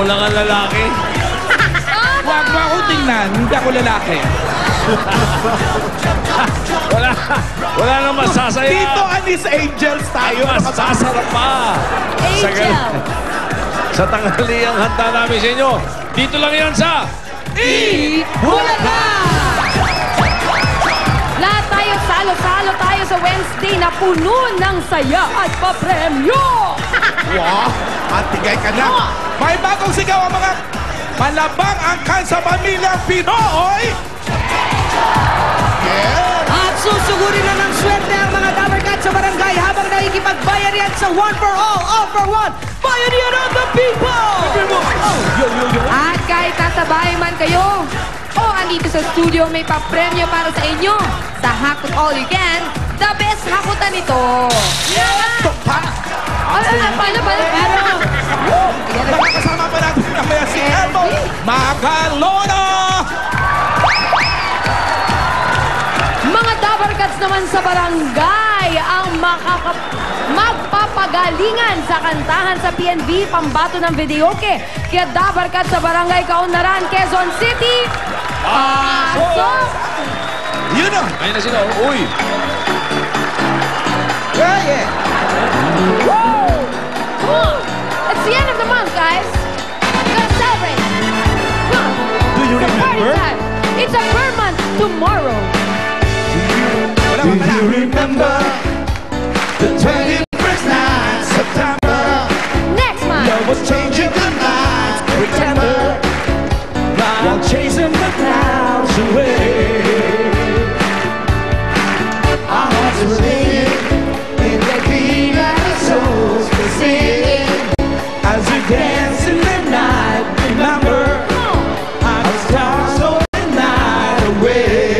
lang ang lalaki. Huwag mo akong tingnan, hindi ako lalaki. Wala nang masasaya. Dito, Anis Angels tayo. Masasarap pa. Angel. Sa tanghaliang handa namin sa inyo. Dito lang yan sa Bulaga! Lahat tayo, salo-salo tayo sa Wednesday na puno ng saya at papremyo! Wow, matigay ka na. May bagong sigaw ang mga malabang angkan sa pamilyang Pinoy. At susugurin na ng swerte ang mga Dabarkat sa barangay habang nakikipagbayar yan sa One for All for One. Pioneer of the People! At kahit nasa bahay man kayo, o andito sa studio, may papremyo para sa inyo. Sa Hakot All You Can, the best hakutan ito. Makakasama pa natin namaya si Elmo Magalona. Mga Dabarkats naman sa barangay ang magpapagalingan sa kantahan sa PNV pambato ng videoke. Kaya Dabarkats sa barangay Kaunlaran, Quezon City, pasok! Yun o. Ayun na sila. Uy. Yeah. Woo! Come on! It's the end of the month, guys. We're gonna celebrate. Come on. Do you It's a party remember? time. It's a per month tomorrow. Do you remember the 21st night September? Next month. Love was changing the night, pretender, while chasing the clouds away. Our hearts were singing in the beat and our souls were singing as we dance in the night. Remember, our stars stole the night away.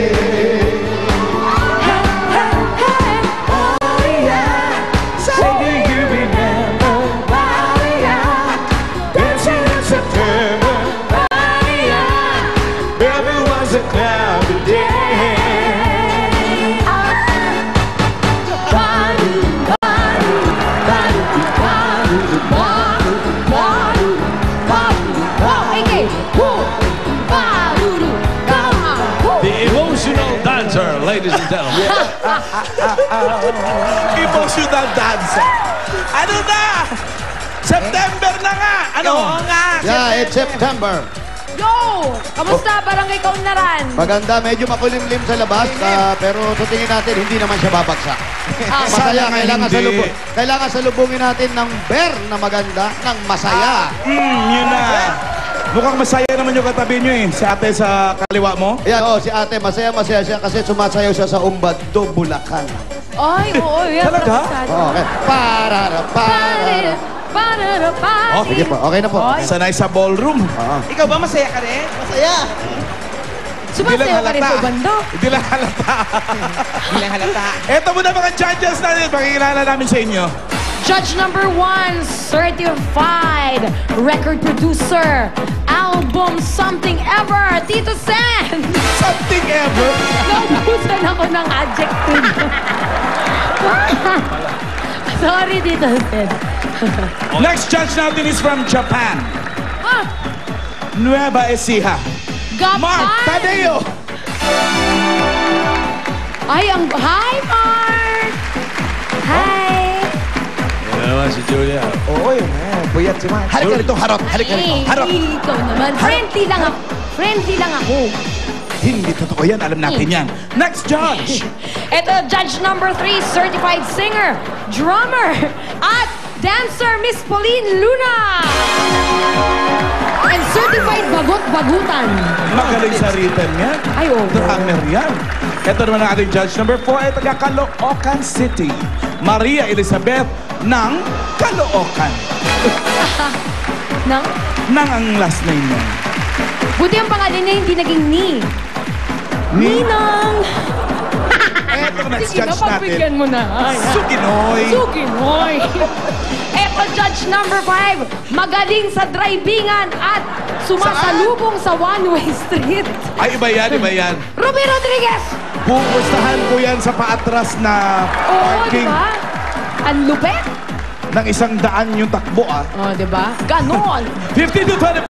Ladies and gentlemen. Emotional dancer. Ano na? September na nga. Ano? Oo nga. Yeah, it's September. Yo! Kamusta barangay Kaunlaran? Maganda, medyo makulimlim sa labas, pero sa tingin natin, hindi naman siya babagsak. Masaya, kailangan salubungin natin ng bear na maganda, ng masaya. Yun na. Mukhang masaya naman yung katabi nyo eh. Si ate sa kaliwa mo. Yan, si ate, masaya siya kasi sumasayaw siya sa Umbado, Bulacan. Ay, oo. Yan, Talaga? Okay. Oh, sige po, okay na po. Sanay sa ballroom. Ikaw ba masaya ka rin? Masaya. Sumasayaw ka rin sa bando. Hindi lang halata. Hindi lang halata. Eto muna mga judges natin. Pakikilala namin sa inyo. Judge number 1, certified record producer, album Something Ever, Tito Sen! Something ever. Naubusan ako ng adjective. Sorry, Tito Sen. Next judge natin is from Japan. Nueva Ecija. Gapan! Mark Tadeo. Ay, hi, Mark! Hi! Yan naman si Julia. Oo, yun. Buyat si Mark. Halika rito, harap. Halika rito, harap. Ikaw naman. Friendly lang ako. Friendly lang ako. Hindi totoo yan. Alam natin yan. Next judge. Ito, judge number 3, certified singer, drummer, at dancer, Miss Pauline Luna. And certified bagot-bagutan. Magaling sa rhythm yan. Ay, oo. Drummer yan. Ito naman ang ating judge number 4 ay taga Caloocan City. Maria Elizabeth ng Caloocan. Nang? Nang ang last name niya. Buti ang pangalan niya hindi naging ni. Ninang! Ito ang next Sige na, judge natin. pagbigyan mo na. Ay, Suginoy. Suginoy. Eto, judge number 5, magaling sa drivingan at sumasalubong sa one-way street. Ay, iba yan, iba yan. Ruby Rodriguez! Pupustahan ko yan sa paatras na Oo, parking. diba? Ang lupet. ng 100 yung takbo, ah. Oh, diba? Ganon! 50 to 20.